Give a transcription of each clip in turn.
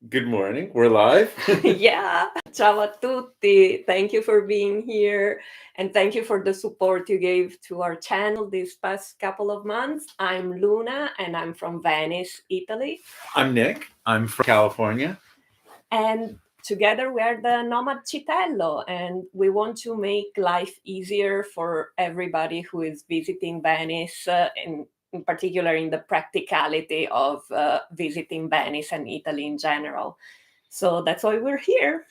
Good morning. We're live. Yeah, ciao a tutti. Thank you for being here and thank you for the support you gave to our channel these past couple of months. I'm Luna and I'm from Venice, Italy. I'm Nick. I'm from California. And together we are the Nomad Citello, and we want to make life easier for everybody who is visiting Venice, in particular in the practicality of visiting Venice and Italy in general. So that's why we're here.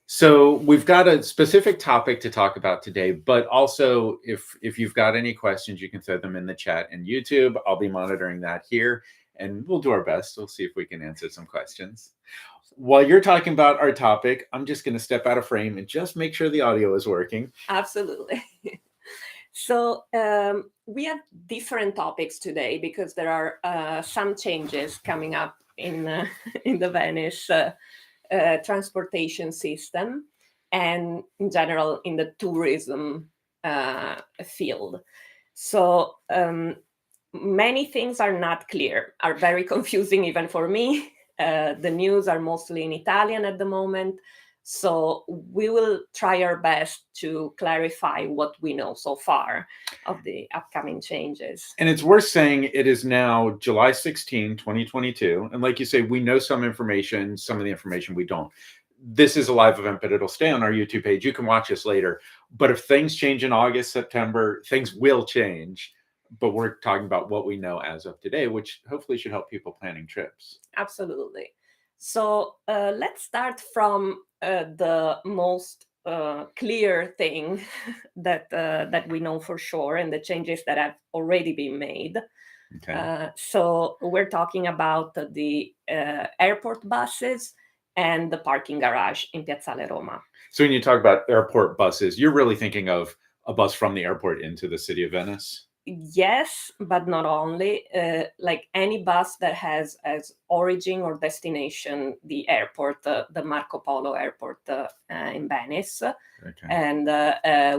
So we've got a specific topic to talk about today, but also if you've got any questions, you can throw them in the chat and YouTube. I'll be monitoring that here, and we'll do our best. We'll see if we can answer some questions. While you're talking about our topic, I'm just going to step out of frame and just make sure the audio is working. Absolutely. So we have different topics today because there are some changes coming up in in the Venice transportation system and in general in the tourism field. So many things are not clear, are very confusing even for me. The news are mostly in Italian at the moment. So we will try our best to clarify what we know so far of the upcoming changes. And it's worth saying it is now July 16, 2022. And like you say, we know some information, some of the information we don't. This is a live event, but it'll stay on our YouTube page. You can watch us later. But if things change in August, September, things will change. But we're talking about what we know as of today, which hopefully should help people planning trips. Absolutely. So let's start from the most clear thing that we know for sure, and the changes that have already been made. Okay. So we're talking about the airport buses and the parking garage in Piazzale Roma. So when you talk about airport buses, you're really thinking of a bus from the airport into the city of Venice? Yes, but not only. Like any bus that has as origin or destination the airport, the Marco Polo airport in Venice. Okay. And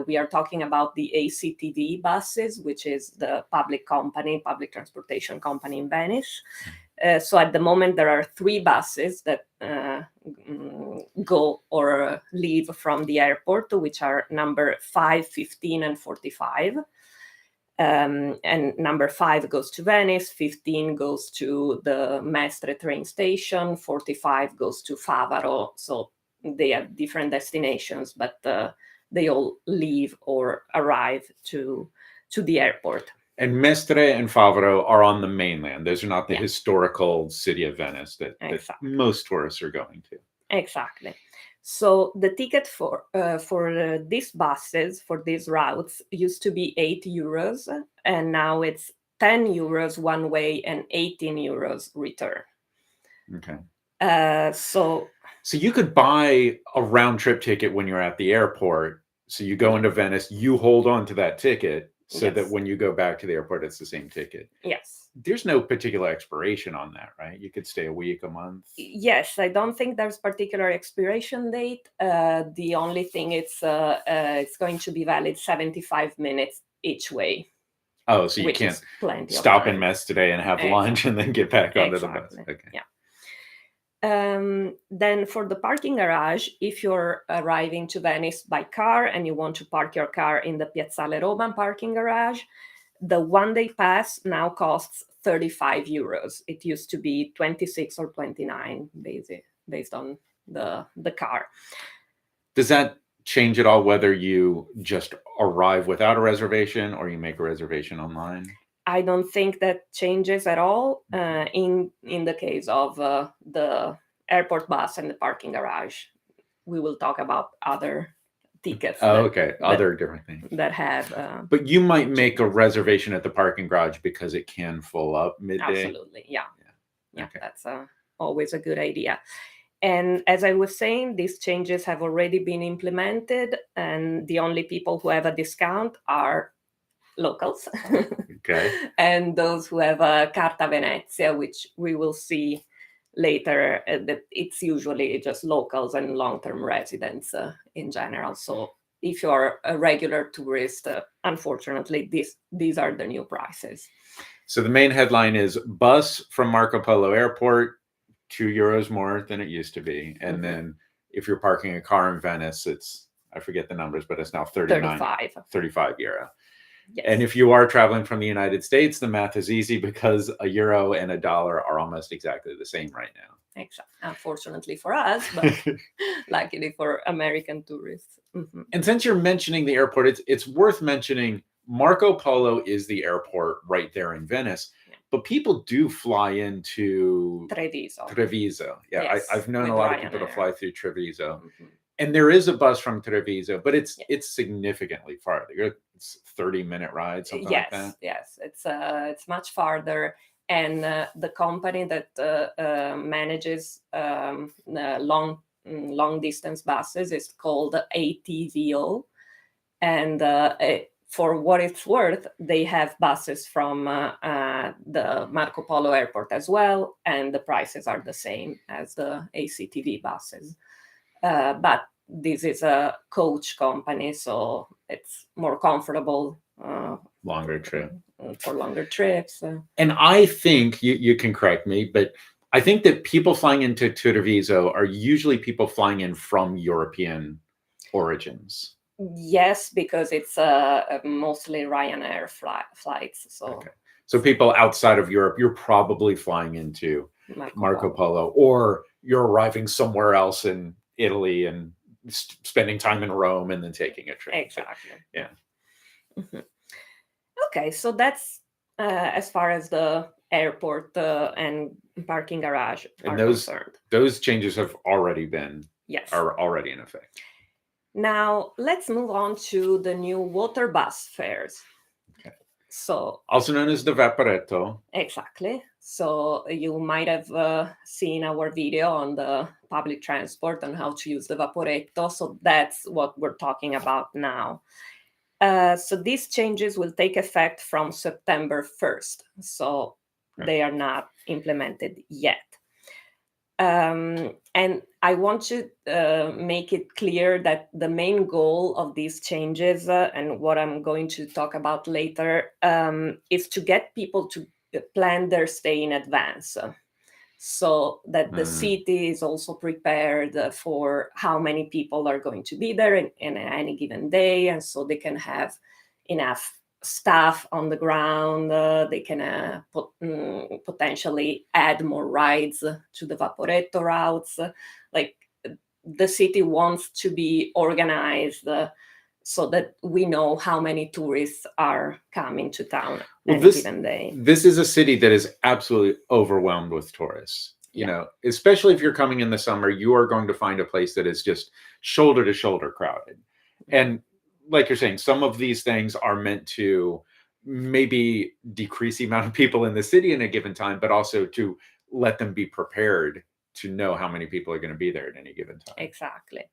we are talking about the ACTV buses, which is the public transportation company in Venice. So at the moment, there are 3 buses that go or leave from the airport, which are number 5, 15, and 45. And number 5 goes to Venice, 15 goes to the Mestre train station, 45 goes to Favaro. So they have different destinations, but they all leave or arrive to the airport. And Mestre and Favaro are on the mainland. Those are not the Yeah. historical city of Venice that Exactly. most tourists are going to. Exactly. So the ticket for these buses, for these routes, used to be €8, and now it's €10 one way and €18 return. Okay. So you could buy a round trip ticket when you're at the airport. So you go into Venice, you hold on to that ticket so that Yes. when you go back to the airport, it's the same ticket. Yes. There's no particular expiration on that, right? You could stay a week, a month. Yes, I don't think there's particular expiration date. The only thing it's going to be valid 75 minutes each way. Oh, so you which can't is plenty stop of in time. Mess today and have Exactly. lunch and then get back onto the bus. Exactly. Okay. Yeah. Then for the parking garage, if you're arriving to Venice by car and you want to park your car in the Piazzale Roma parking garage, the one-day pass now costs €35. It used to be 26 or 29, based on the car. Does that change at all whether you just arrive without a reservation or you make a reservation online? I don't think that changes at all in the case of the airport bus and the parking garage. We will talk about other tickets. Oh, okay. Other different things. That have. But you might make a reservation at the parking garage because it can fill up midday. Absolutely. Yeah. Okay. That's always a good idea. And as I was saying, these changes have already been implemented, and the only people who have a discount are locals. Okay. And those who have a Carta Venezia, which we will see later, that it's usually just locals and long-term residents in general. So if you're a regular tourist, unfortunately, these are the new prices. So the main headline is bus from Marco Polo Airport €2 more than it used to be. And then if you're parking a car in Venice, it's, I forget the numbers, but it's now 35 euro. Yes. And if you are traveling from the United States, the math is easy because a euro and a dollar are almost exactly the same right now. Exactly. Unfortunately for us, but luckily for American tourists. And since you're mentioning the airport, it's worth mentioning Marco Polo is the airport right there in Venice, but people do fly into Treviso. Yeah, Yes, I've known a with lot of people to Ryanair. fly through Treviso. And there is a bus from Treviso, but it's significantly farther. It's 30-minute ride, something like that. Yes, it's much farther. And the company that manages long distance buses is called ATVO. And for what it's worth, they have buses from the Marco Polo airport as well, and the prices are the same as the ACTV buses. But this is a coach company, so it's more comfortable. Longer trip. For longer trips. And I think, you can correct me, but I think that people flying into Treviso are usually people flying in from European origins. Yes, because it's mostly Ryanair flights. So people outside of Europe, you're probably flying into Marco Polo, or you're arriving somewhere else in Italy and spending time in Rome and then taking a train. Exactly. Yeah. Okay, so that's as far as the airport and parking garage are concerned. Those changes have already been are already in effect. Now let's move on to the new waterbus fares. Okay. So also known as the vaporetto. Exactly. So you might have seen our video on the public transport and how to use the vaporetto. So that's what we're talking about now. So these changes will take effect from September 1st. So they are not implemented yet. And I want to make it clear that the main goal of these changes, and what I'm going to talk about later, is to get people to plan their stay in advance. So that the city is also prepared for how many people are going to be there in any given day. And so they can have enough staff on the ground. They can potentially add more rides to the vaporetto routes. Like the city wants to be organized so that we know how many tourists are coming to town any given day. This is a city that is absolutely overwhelmed with tourists. You know, especially if you're coming in the summer, you are going to find a place that is just shoulder to shoulder crowded. And like you're saying, some of these things are meant to maybe decrease the amount of people in the city in a given time, but also to let them be prepared to know how many people are going to be there at any given time. Exactly.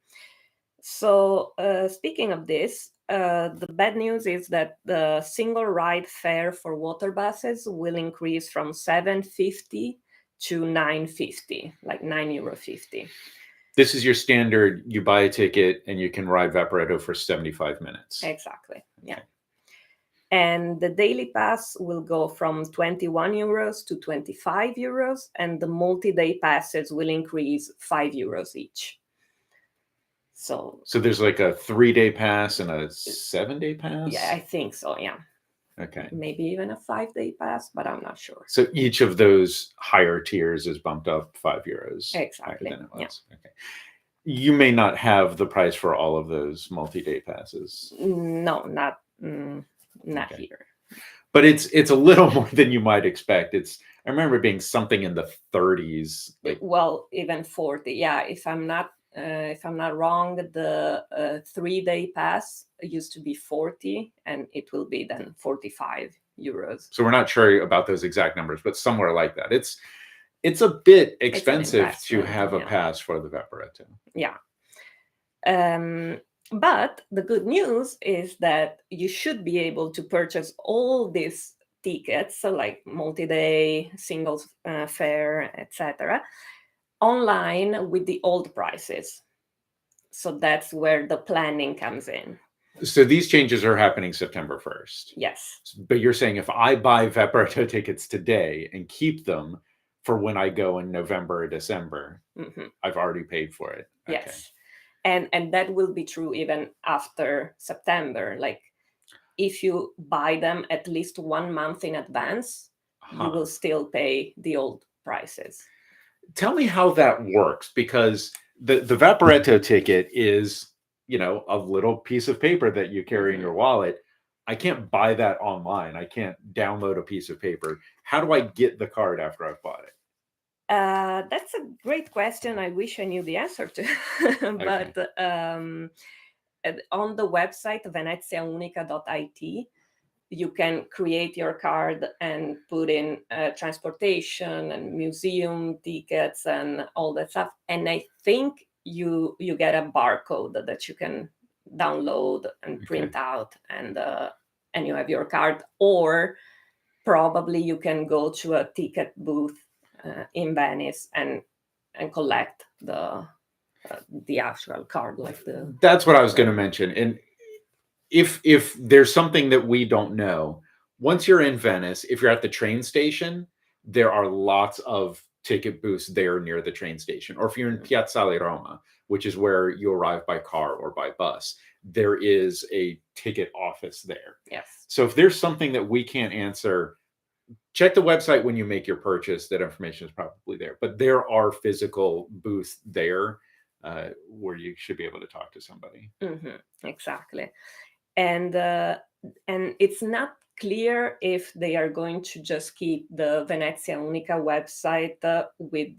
So speaking of this, the bad news is that the single ride fare for water buses will increase from €7.50 to €9.50, like €9.50. This is your standard, you buy a ticket and you can ride Vaporetto for 75 minutes. Exactly, yeah. And the daily pass will go from €21 to €25, and the multi-day passes will increase €5 each. So there's like a 3-day pass and a 7-day pass? Yeah, I think so, yeah. Okay. Maybe even a 5-day pass, but I'm not sure. So each of those higher tiers is bumped up €5 exactly. higher than it was. Yeah. Okay. You may not have the price for all of those multi-day passes. No, not here. But it's a little more than you might expect. I remember it being something in the 30s. Well, even 40. Yeah, if I'm not wrong, the 3-day pass used to be 40, and it will be then €45. So we're not sure about those exact numbers, but somewhere like that. It's a bit expensive to have a pass for the Vaporetto. Yeah. But the good news is that you should be able to purchase all these tickets, so like multi-day, single fare, etc., online with the old prices. So that's where the planning comes in. So these changes are happening September 1st. Yes. But you're saying if I buy Vaporetto tickets today and keep them for when I go in November or December. Mhm. I've already paid for it. Okay. Yes. And that will be true even after September. Like if you buy them at least 1 month in advance, you will still pay the old prices. Tell me how that works, because the Vaporetto ticket is, a little piece of paper that you carry in your wallet. I can't buy that online. I can't download a piece of paper. How do I get the card after I've bought it? That's a great question. I wish I knew the answer to. But on the website veneziaunica.it, you can create your card and put in transportation and museum tickets and all that stuff. And I think you get a barcode that you can download and print out, and you have your card. Or probably you can go to a ticket booth in Venice and collect the actual card, like the. That's what I was going to mention. And if there's something that we don't know, once you're in Venice, if you're at the train station, there are lots of ticket booths there near the train station. Or if you're in Piazzale Roma, which is where you arrive by car or by bus, there is a ticket office there. Yes. So if there's something that we can't answer, check the website when you make your purchase. That information is probably there. But there are physical booths there where you should be able to talk to somebody. Exactly. And it's not clear if they are going to just keep the Venezia Unica website with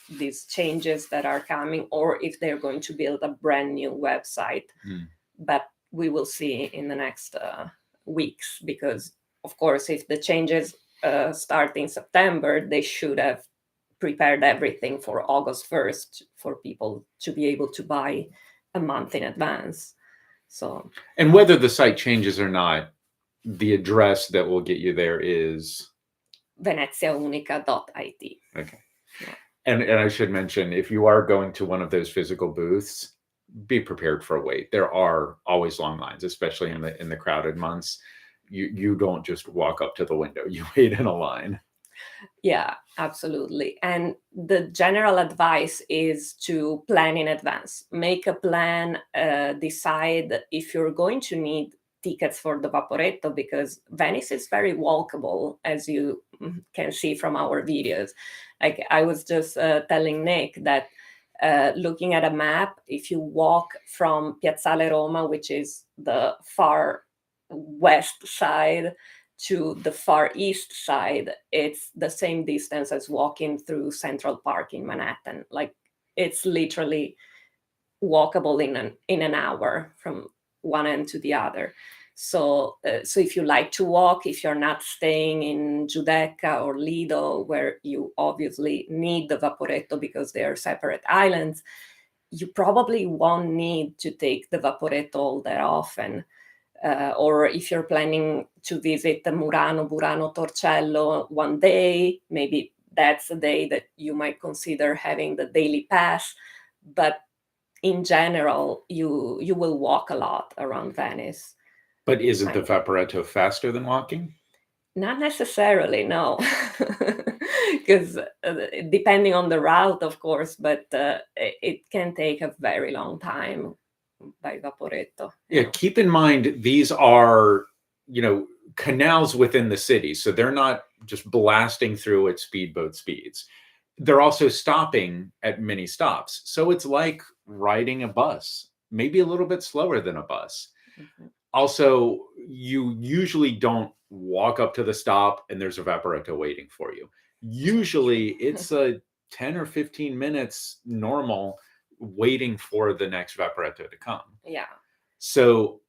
these changes that are coming, or if they're going to build a brand new website. But we will see in the next weeks, because, of course, if the changes start in September, they should have prepared everything for August 1st for people to be able to buy a month in advance. So, and whether the site changes or not, the address that will get you there is veneziaunica.it. Okay. Yeah. And I should mention, if you are going to one of those physical booths, be prepared for a wait. There are always long lines, especially in the crowded months. You don't just walk up to the window. You wait in a line. Yeah, absolutely. And the general advice is to plan in advance. Make a plan, decide if you're going to need tickets for the Vaporetto, because Venice is very walkable, as you can see from our videos. Like I was just telling Nick that looking at a map, if you walk from Piazzale Roma, which is the far west side, to the far east side, it's the same distance as walking through Central Park in Manhattan. Like it's literally walkable in an hour from one end to the other. So if you like to walk, if you're not staying in Giudecca or Lido, where you obviously need the Vaporetto because they are separate islands, you probably won't need to take the Vaporetto all that often. Or if you're planning to visit Murano, Burano, Torcello one day, maybe that's a day that you might consider having the daily pass. But in general, you will walk a lot around Venice. But isn't the Vaporetto faster than walking? Not necessarily, no. Because depending on the route, of course, but it can take a very long time by Vaporetto. Yeah, keep in mind, these are, canals within the city. So they're not just blasting through at speedboat speeds. They're also stopping at many stops. So it's like riding a bus, maybe a little bit slower than a bus. Also, you usually don't walk up to the stop and there's a Vaporetto waiting for you. Usually it's a 10 or 15 minutes normal waiting for the next Vaporetto to come. Yeah. So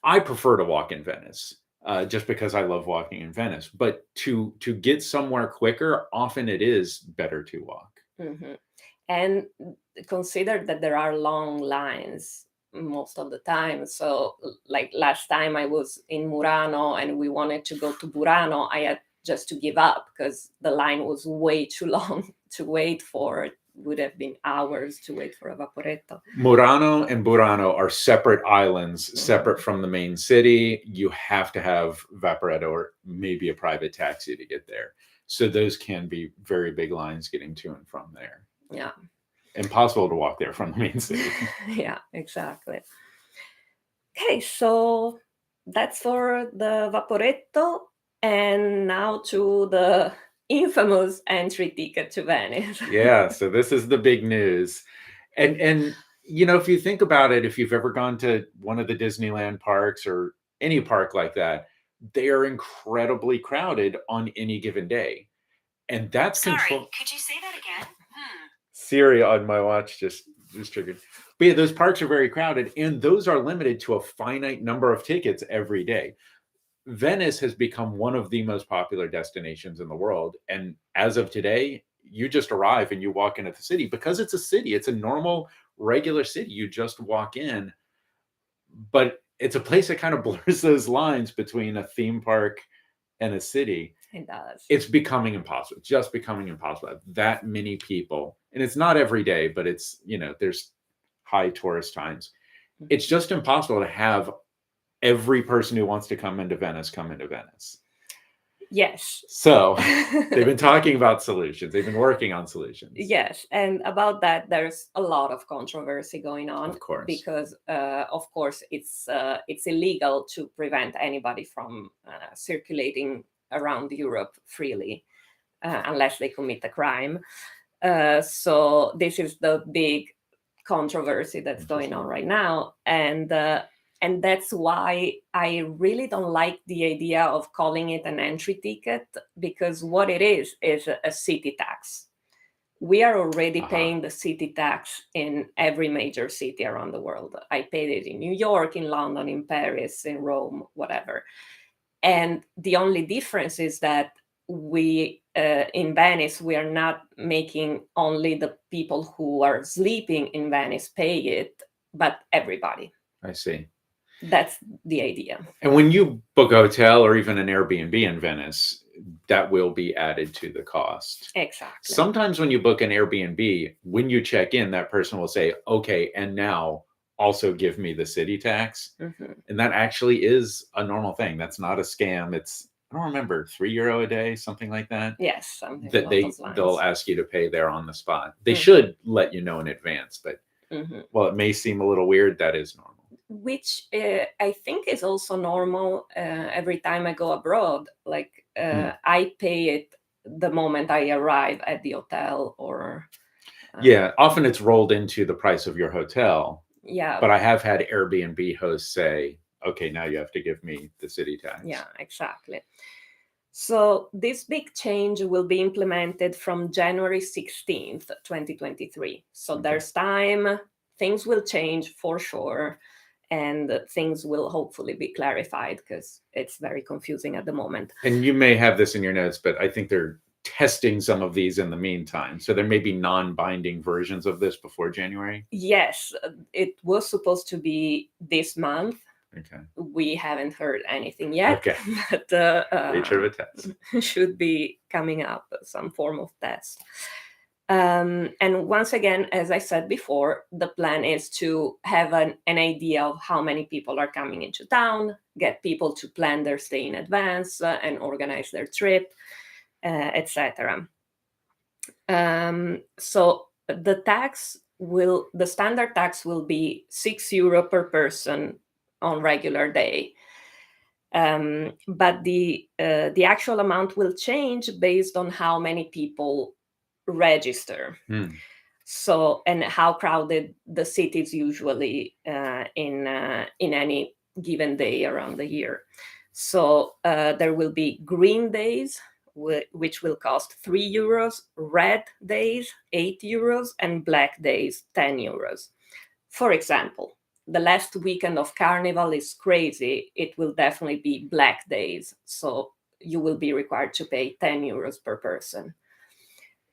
I prefer to walk in Venice just because I love walking in Venice. But to get somewhere quicker, often it is better to walk. And consider that there are long lines most of the time. So like last time I was in Murano and we wanted to go to Burano, I had just to give up because the line was way too long to wait for. It would have been hours to wait for a Vaporetto. Murano and Burano are separate islands, separate from the main city. You have to have Vaporetto or maybe a private taxi to get there. So those can be very big lines getting to and from there. Yeah. Impossible to walk there from the main city. Yeah, exactly. Okay, so that's for the vaporetto, and now to the infamous entry ticket to Venice. Yeah, so this is the big news. And if you think about it, if you've ever gone to one of the Disneyland parks or any park like that, they are incredibly crowded on any given day. And that's control. Could you say that again? Siri on my watch just triggered. But yeah, those parks are very crowded, and those are limited to a finite number of tickets every day. Venice has become one of the most popular destinations in the world. And as of today, you just arrive and you walk into the city because it's a city. It's a normal, regular city. You just walk in, but it's a place that kind of blurs those lines between a theme park and a city. It does. It's becoming impossible, just becoming impossible. That many people, and it's not every day, but it's, there's high tourist times. It's just impossible to have every person who wants to come into Venice come into Venice. Yes. So they've been talking about solutions. They've been working on solutions. Yes, and about that, there's a lot of controversy going on. Of course. Because, of course, it's illegal to prevent anybody from circulating around Europe freely unless they commit a crime. So this is the big controversy that's going on right now, and that's why I really don't like the idea of calling it an entry ticket, because what it is a city tax. We are already paying the city tax in every major city around the world. I paid it in New York, in London, in Paris, in Rome, whatever. And the only difference is that we, in Venice, we are not making only the people who are sleeping in Venice pay it, but everybody. I see. That's the idea. And when you book a hotel or even an Airbnb in Venice, that will be added to the cost. Exactly. Sometimes when you book an Airbnb, when you check in, that person will say, okay, and now also give me the city tax. Mm-hmm. And that actually is a normal thing. That's not a scam. It's, I don't remember, €3 a day, something like that. Yes, something that along those lines. they'll ask you to pay there on the spot. They Mm-hmm. should let you know in advance, but Mm-hmm. while it may seem a little weird, that is normal. Which I think is also normal every time I go abroad. Like I pay it the moment I arrive at the hotel, or yeah, often it's rolled into the price of your hotel. Yeah, but I have had Airbnb hosts say, okay, now you have to give me the city tax. Yeah, exactly. So this big change will be implemented from January 16th, 2023. So there's time, things will change for sure, and things will hopefully be clarified, because it's very confusing at the moment. And you may have this in your notes, but I think they're testing some of these in the meantime. So there may be non-binding versions of this before January? Yes, it was supposed to be this month. Okay. We haven't heard anything yet. Okay. But Nature of a test. should be coming up, some form of test. And once again, as I said before, the plan is to have an idea of how many people are coming into town, get people to plan their stay in advance and organize their trip, etc. So the standard tax will be €6 per person on regular day. But the actual amount will change based on how many people register. So, and how crowded the city is usually in any given day around the year. So there will be green days, which will cost €3, red days €8, and black days €10. For example, the last weekend of Carnival is crazy. It will definitely be black days, so you will be required to pay €10 per person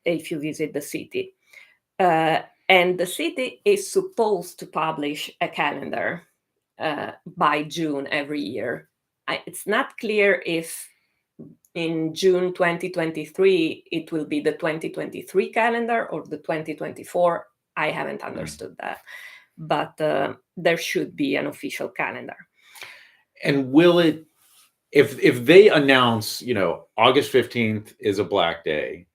if you visit the city. And the city is supposed to publish a calendar by June every year. It's not clear if in June 2023 it will be the 2023 calendar or the 2024. I haven't understood that, but there should be an official calendar. And will it if they announce, August 15th is a black day,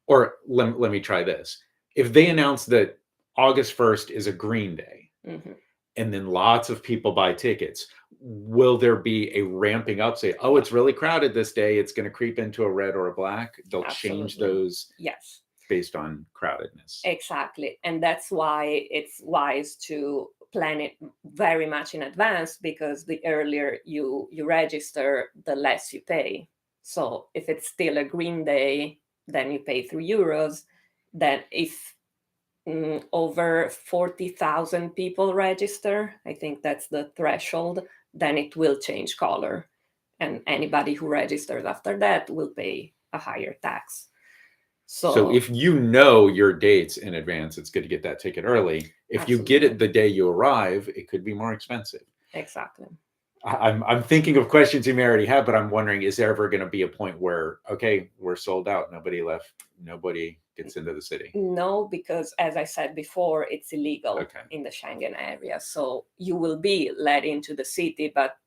or let me try this. If they announce that August 1st is a green day, Mhm. and then lots of people buy tickets, will there be a ramping up? Say, oh, it's really crowded this day. It's going to creep into a red or a black. They'll change Absolutely. those Yes, based on crowdedness. exactly. And that's why it's wise to plan it very much in advance, because the earlier you register, the less you pay. So if it's still a green day, then you pay €3. Then if over 40,000 people register, I think that's the threshold, then it will change color. And anybody who registers after that will pay a higher tax. So if you know your dates in advance, it's good to get that ticket early. If you get it the day you arrive, it could be more expensive. Exactly. I'm thinking of questions you may already have, but I'm wondering, is there ever going to be a point where, okay, we're sold out, nobody left, nobody gets into the city? No, because as I said before, it's illegal Okay. in the Schengen area. So you will be let into the city, but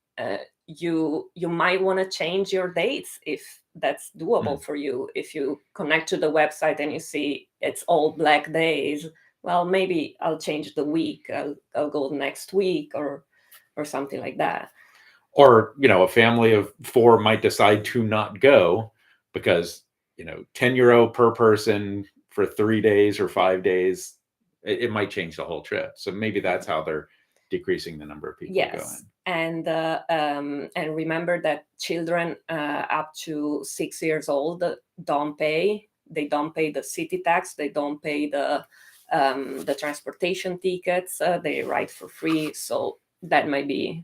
you might want to change your dates if that's doable for you. If you connect to the website and you see it's all black days, well, maybe I'll change the week. I'll go next week or something like that. Or, a family of 4 might decide to not go because, €10 per person for 3 days or 5 days, it might change the whole trip. So maybe that's how they're decreasing the number of people who go Yes, in. and remember that children up to 6 years old don't pay. They don't pay the city tax. They don't pay the transportation tickets. They ride for free. So that might be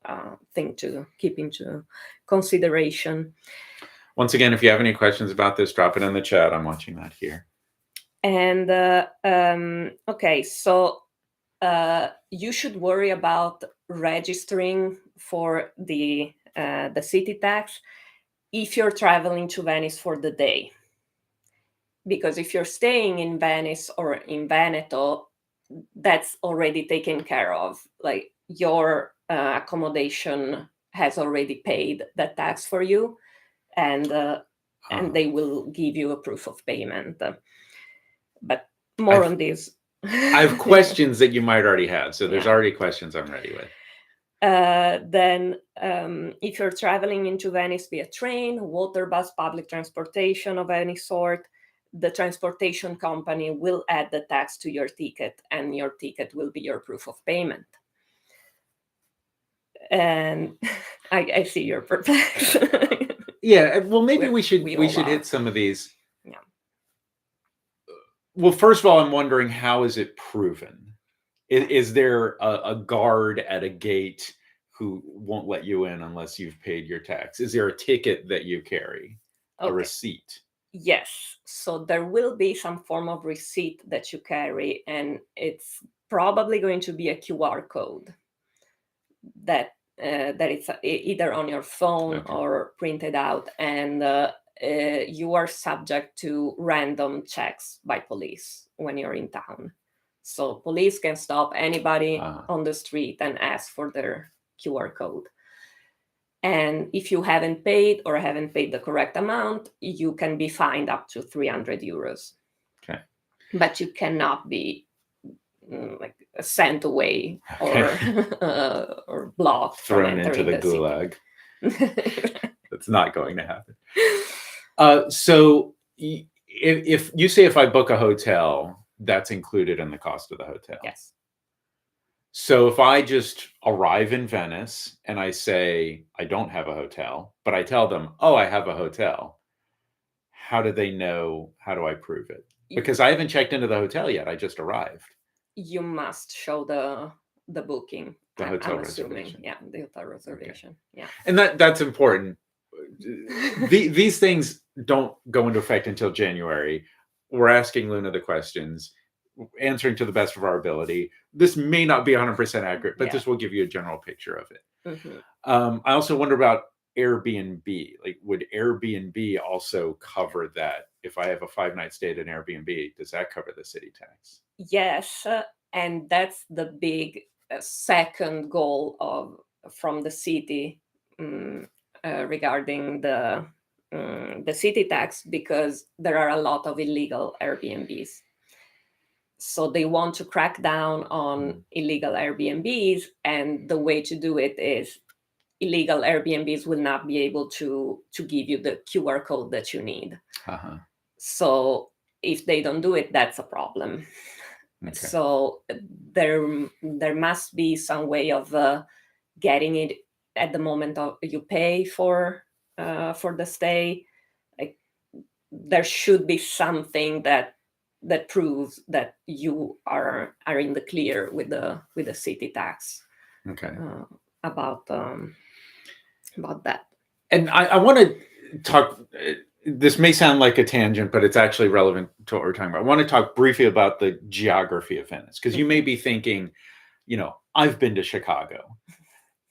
a thing to keep into consideration. Once again, if you have any questions about this, drop it in the chat. I'm watching that here. And okay, so you should worry about registering for the city tax if you're traveling to Venice for the day. Because if you're staying in Venice or in Veneto, that's already taken care of. Like your accommodation has already paid the tax for you, and they will give you a proof of payment. But more on this. I have questions that you might already have. So there's Yeah. already questions I'm ready with. Then if you're traveling into Venice via train, waterbus, public transportation of any sort, the transportation company will add the tax to your ticket, and your ticket will be your proof of payment. And I see you're perplexed. Yeah, well, maybe we should all hit are. some of these. Yeah. Well, first of all, I'm wondering, how is it proven? Is there a guard at a gate who won't let you in unless you've paid your tax? Is there a ticket that you carry, a receipt? Yes. So there will be some form of receipt that you carry, and it's probably going to be a QR code that it's either on your phone or printed out, and you are subject to random checks by police when you're in town. So police can stop anybody on the street and ask for their QR code. And if you haven't paid or haven't paid the correct amount, you can be fined up to €300. Okay. But you cannot be like sent away or blocked thrown from into entering the gulag. That's not going to happen. So if you say, if I book a hotel, that's included in the cost of the hotel. Yes. So if I just arrive in Venice and I say I don't have a hotel, but I tell them, oh, I have a hotel, how do they know? How do I prove it? Because I haven't checked into the hotel yet. I just arrived. You must show the booking. The hotel I'm assuming. reservation. Yeah, the hotel reservation. Okay. Yeah. And that's important. These things don't go into effect until January. We're asking Luna the questions, answering to the best of our ability. This may not be 100% accurate, but this will give you a general picture of it. Mm-hmm. I also wonder about Airbnb. Like, would Airbnb also cover that? If I have a 5-night stay at an Airbnb, does that cover the city tax? Yes, and that's the big second goal from the city regarding the city tax, because there are a lot of illegal Airbnbs. So they want to crack down on illegal Airbnbs, and the way to do it is illegal Airbnbs will not be able to give you the QR code that you need. Uh-huh. So if they don't do it, that's a problem. Okay. So there must be some way of getting it at the moment of you pay for the stay. Like, there should be something that proves that you are in the clear with the city tax. Okay. About that. And I want to talk. This may sound like a tangent, but it's actually relevant to what we're talking about. I want to talk briefly about the geography of Venice, because you may be thinking, I've been to Chicago.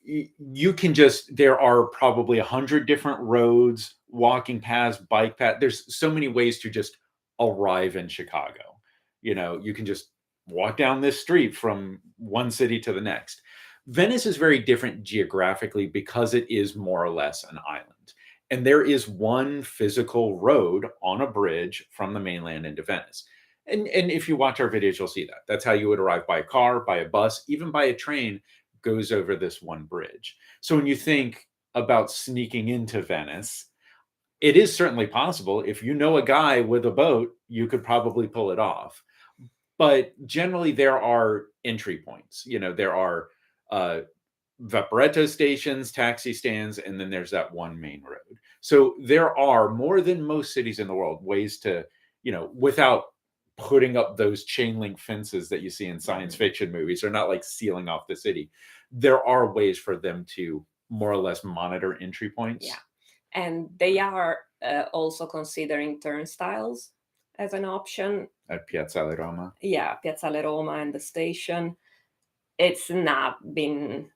You can there are probably 100 different roads, walking paths, bike paths. There's so many ways to just arrive in Chicago. You can just walk down this street from one city to the next. Venice is very different geographically because it is more or less an island. And there is one physical road on a bridge from the mainland into Venice. And if you watch our videos, you'll see that. That's how you would arrive by a car, by a bus, even by a train, goes over this one bridge. So when you think about sneaking into Venice, it is certainly possible. If you know a guy with a boat, you could probably pull it off. But generally, there are entry points. There are vaporetto stations, taxi stands, and then there's that one main road. So there are, more than most cities in the world, ways to, without putting up those chain link fences that you see in science fiction movies, or not like sealing off the city. There are ways for them to more or less monitor entry points. Yeah. And they are also considering turnstiles as an option. At Piazzale Roma. Yeah, Piazzale Roma and the station. It's not been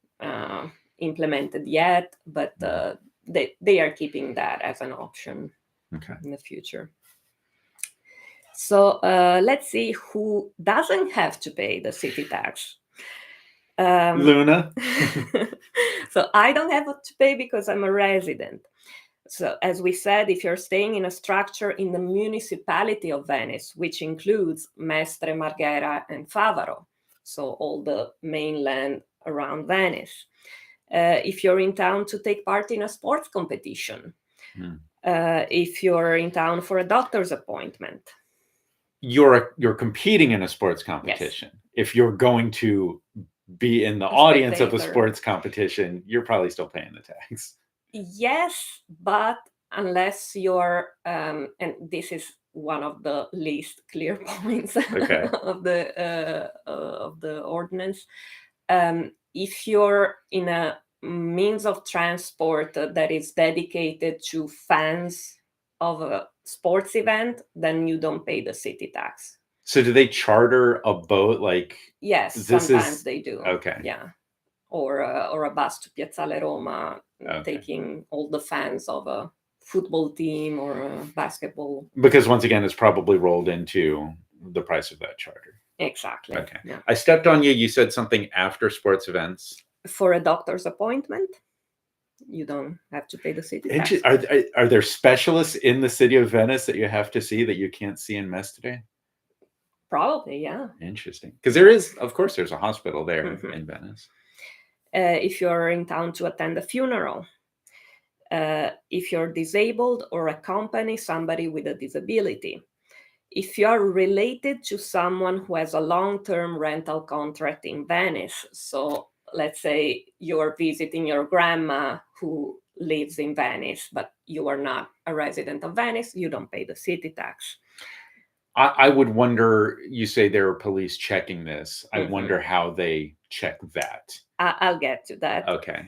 implemented yet, but they are keeping that as an option in the future. So let's see who doesn't have to pay the city tax. Luna. So I don't have to pay because I'm a resident. So as we said, if you're staying in a structure in the municipality of Venice, which includes Mestre, Marghera, and Favaro, so all the mainland around Venice, if you're in town to take part in a sports competition, if you're in town for a doctor's appointment, you're competing in a sports competition. Yes. If you're going to be in the audience of a sports competition, you're probably still paying the tax. Yes, but unless you're, and this is one of the least clear points of the ordinance, if you're in a means of transport that is dedicated to fans of a sports event, then you don't pay the city tax. So do they charter a boat? Yes, sometimes they do. Okay. Yeah. Or a bus to Piazzale Roma, taking all the fans of a football team or a basketball. Because once again, it's probably rolled into the price of that charter. Exactly. Okay. Yeah. I stepped on you. You said something after sports events. For a doctor's appointment, you don't have to pay the city tax. Are there specialists in the city of Venice that you have to see that you can't see in Mestre? Probably, yeah. Interesting. Because there's a hospital there in Venice. If you're in town to attend a funeral, if you're disabled or accompany somebody with a disability, if you're related to someone who has a long-term rental contract in Venice, so let's say you're visiting your grandma who lives in Venice, but you are not a resident of Venice, you don't pay the city tax. I would wonder, you say there are police checking this. I wonder how they check that. I'll get to that. Okay.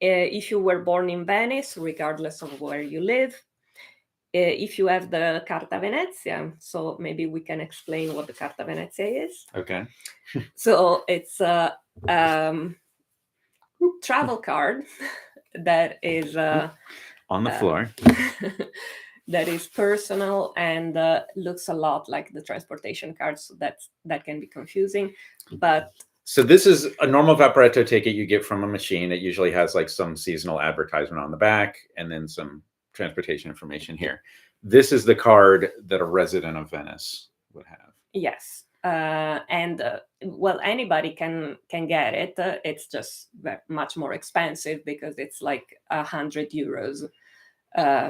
If you were born in Venice, regardless of where you live, if you have the Carta Venezia, so maybe we can explain what the Carta Venezia is. Okay. So it's a travel card that is on the floor. That is personal and looks a lot like the transportation card, so that can be confusing. But So this is a normal vaporetto ticket you get from a machine. It usually has like some seasonal advertisement on the back and then some transportation information here. This is the card that a resident of Venice would have. Yes. And well, anybody can get it. It's just much more expensive because it's like €100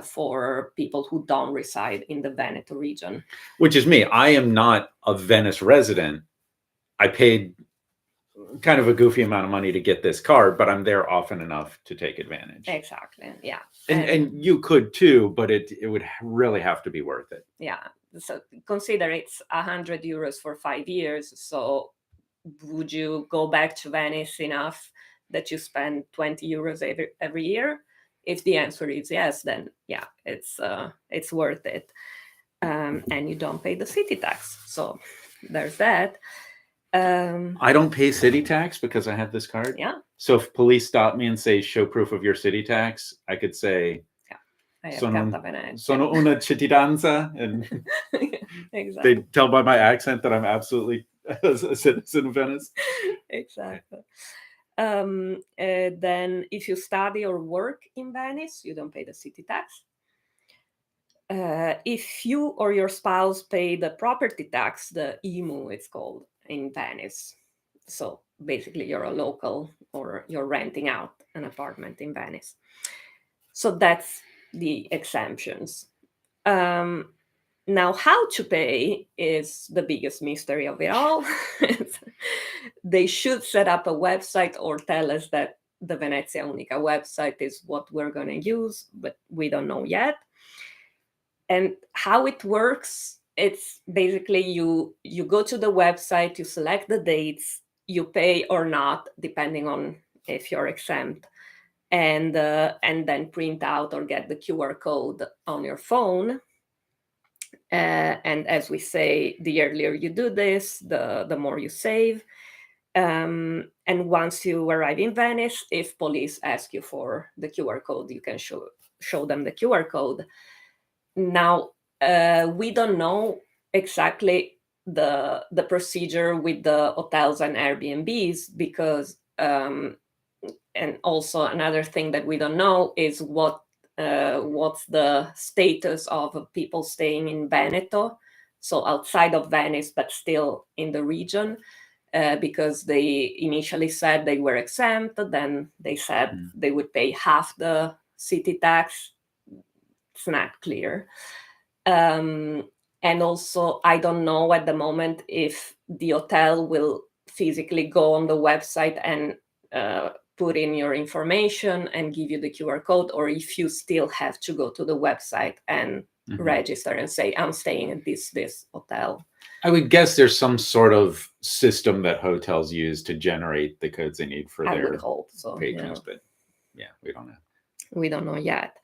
for people who don't reside in the Veneto region. Which is me. I am not a Venice resident. I paid kind of a goofy amount of money to get this card, but I'm there often enough to take advantage. Exactly. Yeah. And you could too, but it would really have to be worth it. Yeah. So consider it's €100 for 5 years. So would you go back to Venice enough that you spend €20 every year? If the answer is yes, then yeah, it's worth it. And you don't pay the city tax. So there's that. I don't pay city tax because I have this card. Yeah. So if police stop me and say, show proof of your city tax, I could say, I have sono carta Venezia. sono una cittadinanza. And Exactly. they tell by my accent that I'm absolutely a citizen of Venice. Exactly. Then if you study or work in Venice, you don't pay the city tax. If you or your spouse pay the property tax, the IMU it's called in Venice. So basically you're a local or you're renting out an apartment in Venice. So that's the exemptions. Now, how to pay is the biggest mystery of it all. They should set up a website or tell us that the Venezia Unica website is what we're going to use, but we don't know yet. And how it works, it's basically you go to the website, you select the dates, you pay or not, depending on if you're exempt, and then print out or get the QR code on your phone. And as we say, the earlier you do this, the more you save. And once you arrive in Venice, if police ask you for the QR code, you can show them the QR code. Now, we don't know exactly the procedure with the hotels and Airbnbs because, and also another thing that we don't know is what's the status of people staying in Veneto, so outside of Venice but still in the region, because they initially said they were exempt, then they said they would pay half the city tax. It's not clear. And also, I don't know at the moment if the hotel will physically go on the website and put in your information and give you the QR code, or if you still have to go to the website and register and say, I'm staying at this hotel. I would guess there's some sort of system that hotels use to generate the codes they need for their patrons, but yeah, we don't know. We don't know yet.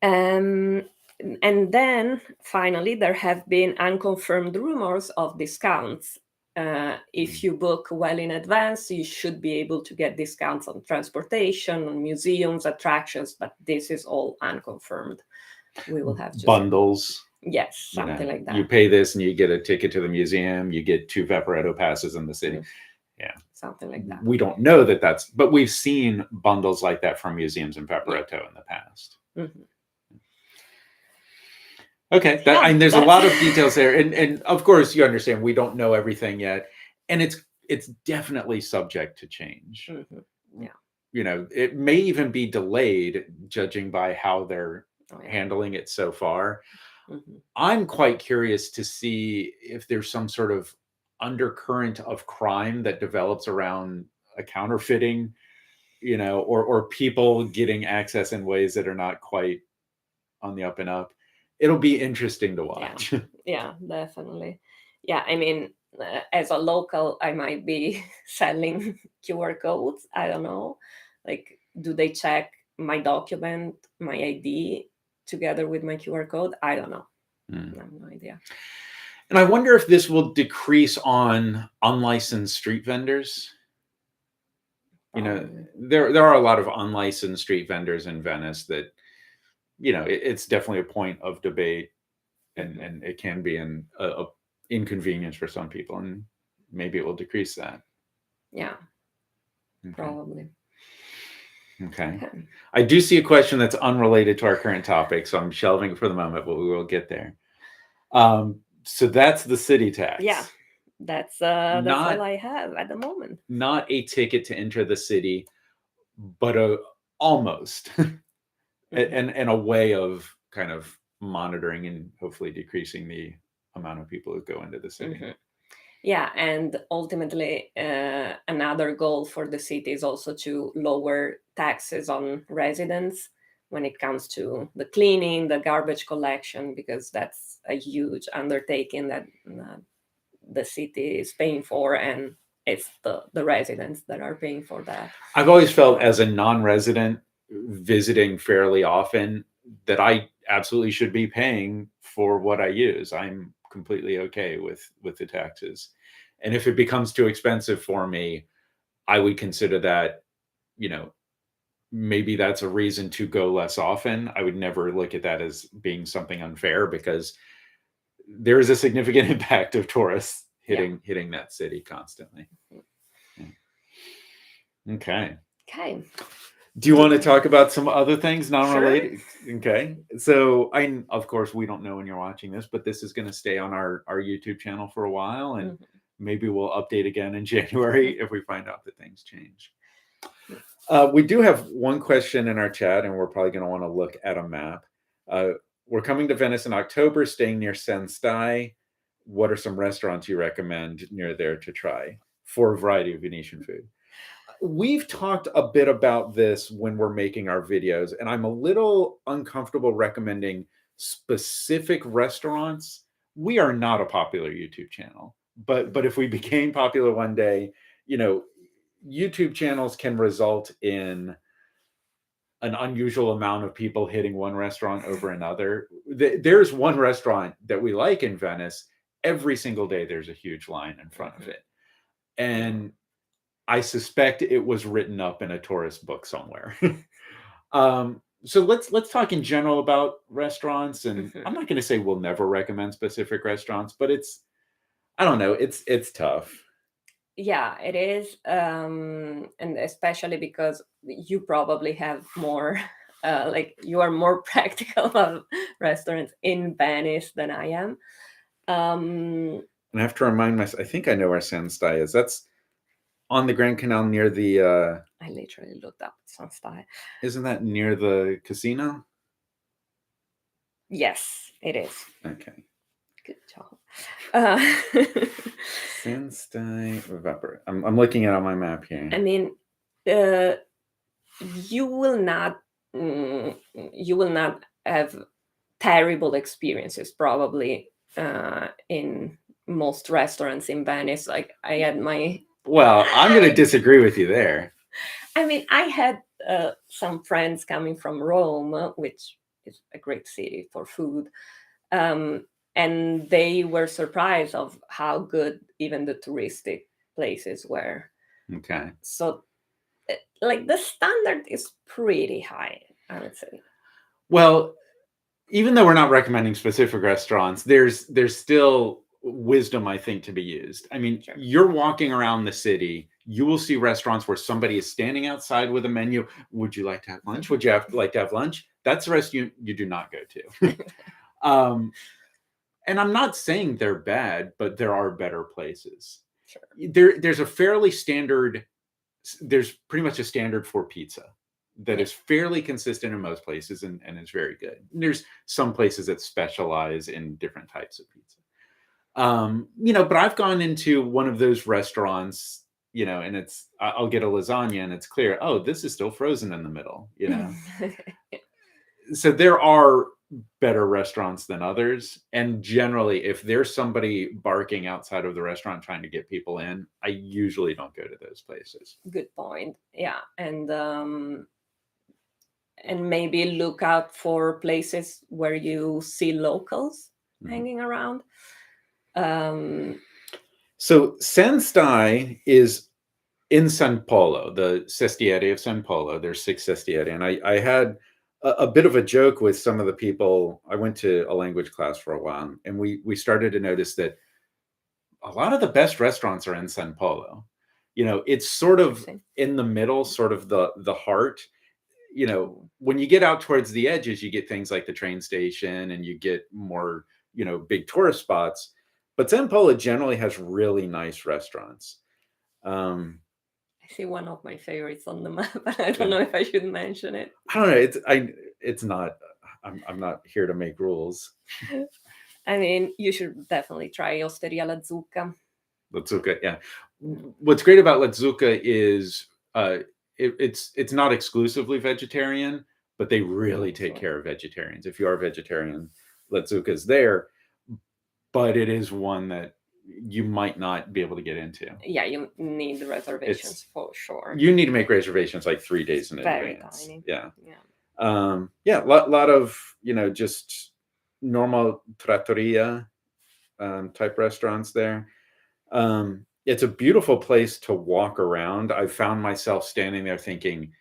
And then finally, there have been unconfirmed rumors of discounts. If you book well in advance, you should be able to get discounts on transportation, on museums, attractions, but this is all unconfirmed. We will have to bundles. Yes, something like that. You pay this and you get a ticket to the museum, you get 2 vaporetto passes in the city. Yeah. Something like that. We don't know that but we've seen bundles like that from museums and vaporetto in the past. Okay, and there's a lot of details there, and of course you understand we don't know everything yet, and it's definitely subject to change. Yeah, it may even be delayed, judging by how they're handling it so far. I'm quite curious to see if there's some sort of undercurrent of crime that develops around a counterfeiting, or people getting access in ways that are not quite on the up and up. It'll be interesting to watch. Yeah, definitely. Yeah, I mean, as a local, I might be selling QR codes. I don't know. Like, do they check my document, my ID, together with my QR code? I don't know. I have no idea. And I wonder if this will decrease on unlicensed street vendors. There are a lot of unlicensed street vendors in Venice that, it's definitely a point of debate, and it can be an inconvenience for some people, and maybe it will decrease that. Yeah, Okay. probably. Okay. Okay. I do see a question that's unrelated to our current topic, so I'm shelving it for the moment, but we will get there. So that's the city tax. Yeah, that's all Not I have at the moment. not a ticket to enter the city, but almost and a way of kind of monitoring and hopefully decreasing the amount of people who go into the city. Mhm. Yeah, and ultimately, another goal for the city is also to lower taxes on residents when it comes to the cleaning, the garbage collection, because that's a huge undertaking that the city is paying for, and it's the residents that are paying for that. I've always felt as a non-resident visiting fairly often that I absolutely should be paying for what I use. I'm completely okay with the taxes. And if it becomes too expensive for me, I would consider that, you know, maybe that's a reason to go less often. I would never look at that as being something unfair because there is a significant impact of tourists hitting that city constantly. Yeah. Okay. Okay. Do you want to talk about some other things non-related? Sure. Okay. So of course, we don't know when you're watching this, but this is going to stay on our YouTube channel for a while, and maybe we'll update again in January if we find out that things change. We do have one question in our chat, and we're probably going to want to look at a map. We're coming to Venice in October, staying near Senstai. What are some restaurants you recommend near there to try for a variety of Venetian food? We've talked a bit about this when we're making our videos, and I'm a little uncomfortable recommending specific restaurants. We are not a popular YouTube channel, but if we became popular one day, you know, YouTube channels can result in an unusual amount of people hitting one restaurant over another. There's one restaurant that we like in Venice. Every single day, there's a huge line in front of it. And I suspect it was written up in a tourist book somewhere. So let's talk in general about restaurants. And I'm not going to say we'll never recommend specific restaurants, but I don't know, it's tough. Yeah, it is, and especially because you probably have more, like you are more practical of restaurants in Venice than I am. And I have to remind myself, I think I know where Senstai is. That's on the Grand Canal near the I literally looked up Sunstyle. Isn't that near the casino? Yes, it is. Okay. Good job. Senstai Vapor. I'm looking at it on my map here. I mean, you will not have terrible experiences probably in most restaurants in Venice. Like I had my Well, I'm going to disagree with you there. I mean, I had some friends coming from Rome, which is a great city for food, and they were surprised of how good even the touristic places were. Okay. So, like the standard is pretty high, I would say. Well, even though we're not recommending specific restaurants, there's still wisdom, I think, to be used. I mean, Sure. You're walking around the city, you will see restaurants where somebody is standing outside with a menu. Would you like to have lunch? Would you like to have lunch? That's a restaurant you do not go to. And I'm not saying they're bad, but there are better places. Sure. There's a fairly standard, there's pretty much a standard for pizza that is fairly consistent in most places and is very good. And there's some places that specialize in different types of pizza. But I've gone into one of those restaurants, and I'll get a lasagna and it's clear, oh, this is still frozen in the middle, So there are better restaurants than others. And generally, if there's somebody barking outside of the restaurant trying to get people in, I usually don't go to those places. Good point. Yeah. And maybe look out for places where you see locals hanging around. So Senstai is in San Polo, the Sestiere of San Polo. There's 6 Sestiere. And I had a bit of a joke with some of the people. I went to a language class for a while, and we started to notice that a lot of the best restaurants are in San Polo. It's sort of Interesting. in the middle, sort of the heart. When you get out towards the edges, you get things like the train station and you get more, big tourist spots. But San Polo generally has really nice restaurants. I see one of my favorites on the map, but I don't Yeah. know if I should mention it. I don't know. It's not. I'm not here to make rules. I mean, you should definitely try Osteria La Zucca. Lazzuca, yeah. What's great about Lazzuca is it's not exclusively vegetarian, but they really take Excellent. care of vegetarians. If you are vegetarian, Lazzuca's there, but it is one that you might not be able to get into. Yeah, you need reservations for sure. You need to make reservations like 3 days in Very advance. tiny. Yeah. Yeah. Lot of, just normal trattoria type restaurants there. It's a beautiful place to walk around. I found myself standing there thinking,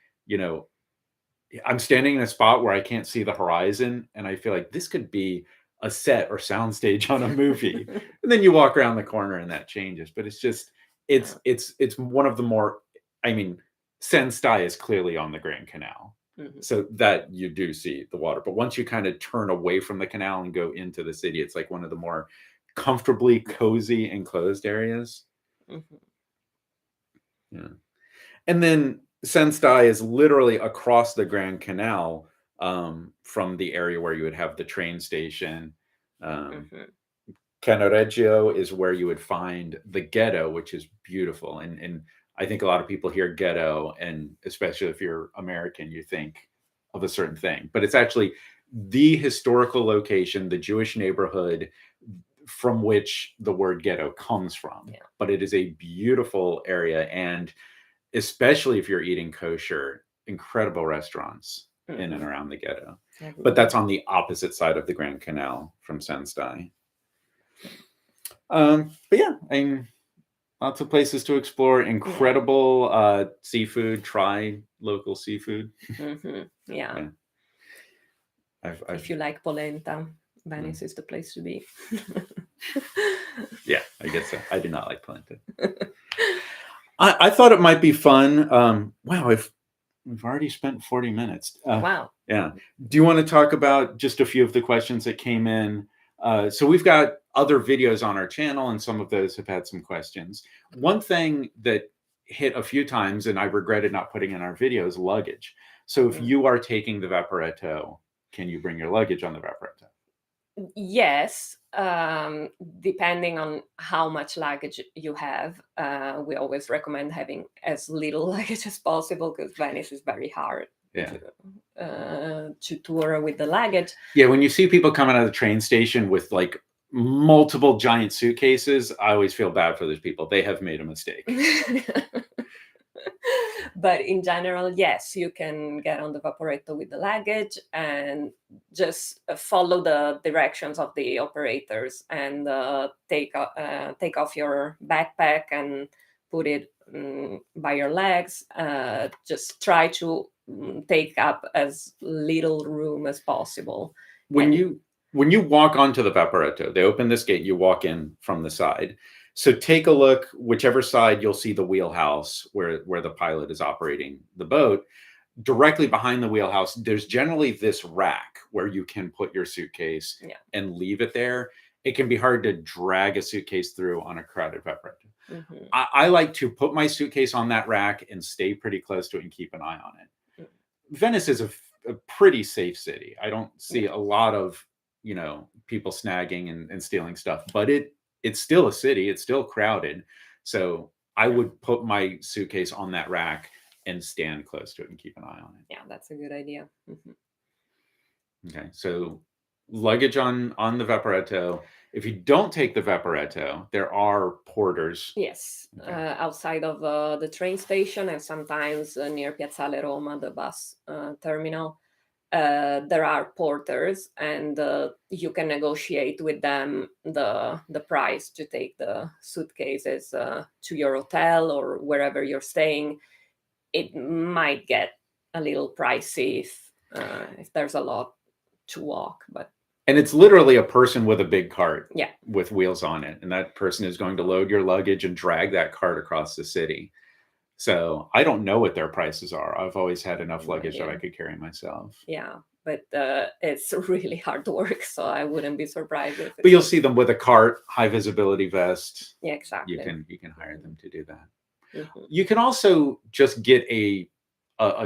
I'm standing in a spot where I can't see the horizon, and I feel like this could be a set or soundstage on a movie. And then you walk around the corner and that changes. But it's just it's one of the more, I mean, Sen Stai is clearly on the Grand Canal. So that you do see the water. But once you kind of turn away from the canal and go into the city, it's like one of the more comfortably cozy enclosed areas. Yeah. And then Sen Stai is literally across the Grand Canal from the area where you would have the train station. Canareggio is where you would find the ghetto, which is beautiful. And I think a lot of people hear ghetto, and especially if you're American, you think of a certain thing. But it's actually the historical location, the Jewish neighborhood from which the word ghetto comes from. Yeah. But it is a beautiful area, and especially if you're eating kosher, incredible restaurants in and around the ghetto. But that's on the opposite side of the Grand Canal from Sen Stai. But yeah, lots of places to explore. Incredible seafood. Try local seafood. Yeah. If you like polenta, Venice is the place to be. Yeah, I guess so. I do not like polenta. I thought it might be fun. Wow, we've already spent 40 minutes. Wow. Yeah. Do you want to talk about just a few of the questions that came in? So we've got other videos on our channel, and some of those have had some questions. One thing that hit a few times, and I regretted not putting in our videos, luggage. So if you are taking the Vaporetto, can you bring your luggage on the Vaporetto? Yes, depending on how much luggage you have. We always recommend having as little luggage as possible, because Venice is very hard to tour with the luggage. Yeah, when you see people coming out of the train station with like multiple giant suitcases, I always feel bad for those people. They have made a mistake. But in general, yes, you can get on the Vaporetto with the luggage and just follow the directions of the operators, and take off your backpack and put it by your legs. Just try to take up as little room as possible. When you walk onto the Vaporetto, they open this gate, you walk in from the side. So take a look, whichever side, you'll see the wheelhouse where the pilot is operating the boat. Directly behind the wheelhouse, there's generally this rack where you can put your suitcase and leave it there. It can be hard to drag a suitcase through on a crowded Vaporetto. I like to put my suitcase on that rack and stay pretty close to it and keep an eye on it. Venice is a pretty safe city. I don't see a lot of, people snagging and stealing stuff, but it's still a city. It's still crowded. So I would put my suitcase on that rack and stand close to it and keep an eye on it. Yeah, that's a good idea. Okay, so luggage on the Vaporetto. If you don't take the Vaporetto, there are porters. Yes, outside of the train station, and sometimes near Piazzale Roma, the bus terminal. There are porters, and you can negotiate with them the price to take the suitcases to your hotel or wherever you're staying. It might get a little pricey if there's a lot to walk, and it's literally a person with a big cart with wheels on it, and that person is going to load your luggage and drag that cart across the city. So I don't know what their prices are. I've always had enough No luggage that I idea. could carry myself. Yeah, but it's really hard work, so I wouldn't be surprised if But it you'll was. see them with a cart, high visibility vest. Yeah, You exactly. can hire them to do that. Hmm. You can also just get a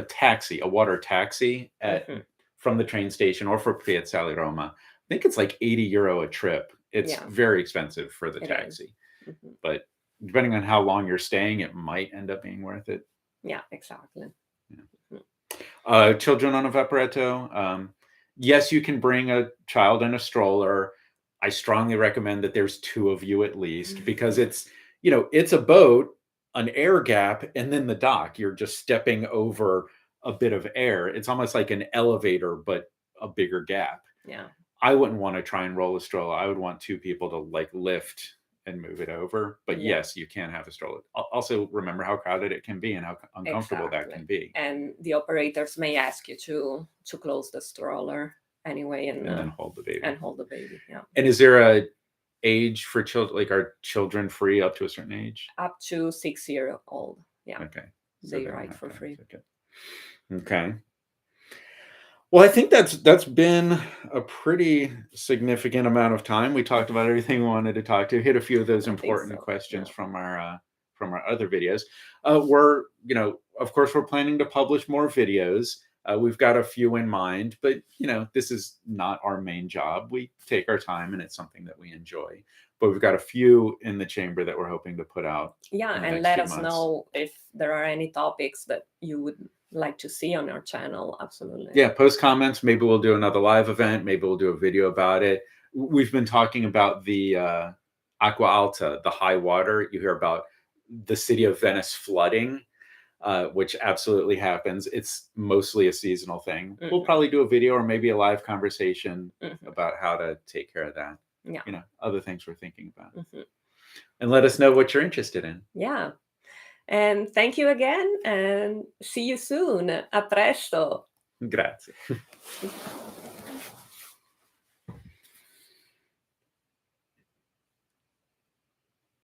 taxi, a water taxi Hmm. from the train station or for Piazzale Roma. I think it's like €80 a trip. It's Yeah, very expensive for the it is. taxi, Hmm. but depending on how long you're staying, it might end up being worth it. Yeah, exactly. Yeah. Mhm. Children on a vaporetto. Yes, you can bring a child in a stroller. I strongly recommend that there's two of you at least because it's a boat, an air gap, and then the dock. You're just stepping over a bit of air. It's almost like an elevator, but a bigger gap. Yeah, I wouldn't want to try and roll a stroller. I would want two people to like lift and move it over. But yeah, yes, you can have a stroller. Also, remember how crowded it can be and how uncomfortable that exactly. can be. And the operators may ask you to close the stroller anyway And then hold the baby. and hold the baby. Yeah, And is there a age for children? Like, are children free up to a certain age? up to 6 year old. Yeah, Okay. So they don't ride have for to have a free. ticket. Okay. Well, I think that's been a pretty significant amount of time. We talked about everything we wanted to talk to. Hit a few of those I think important so. questions Yeah. from our other videos. We're of course, we're planning to publish more videos. We've got a few in mind, but this is not our main job. We take our time, and it's something that we enjoy. But we've got a few in the chamber that we're hoping to put out Yeah, in the and next let few us months. know if there are any topics that you would like to see on our channel. Absolutely. Yeah, post comments. Maybe we'll do another live event. Maybe we'll do a video about it. We've been talking about the Acqua Alta, the high water. You hear about the city of Venice flooding, which absolutely happens. It's mostly a seasonal thing. We'll Mhm. probably do a video or maybe a live conversation Mhm. about how to take care of that. Yeah. Other things we're thinking about. Mhm. And let us know what you're interested in. Yeah. And thank you again, and see you soon. A presto. Grazie.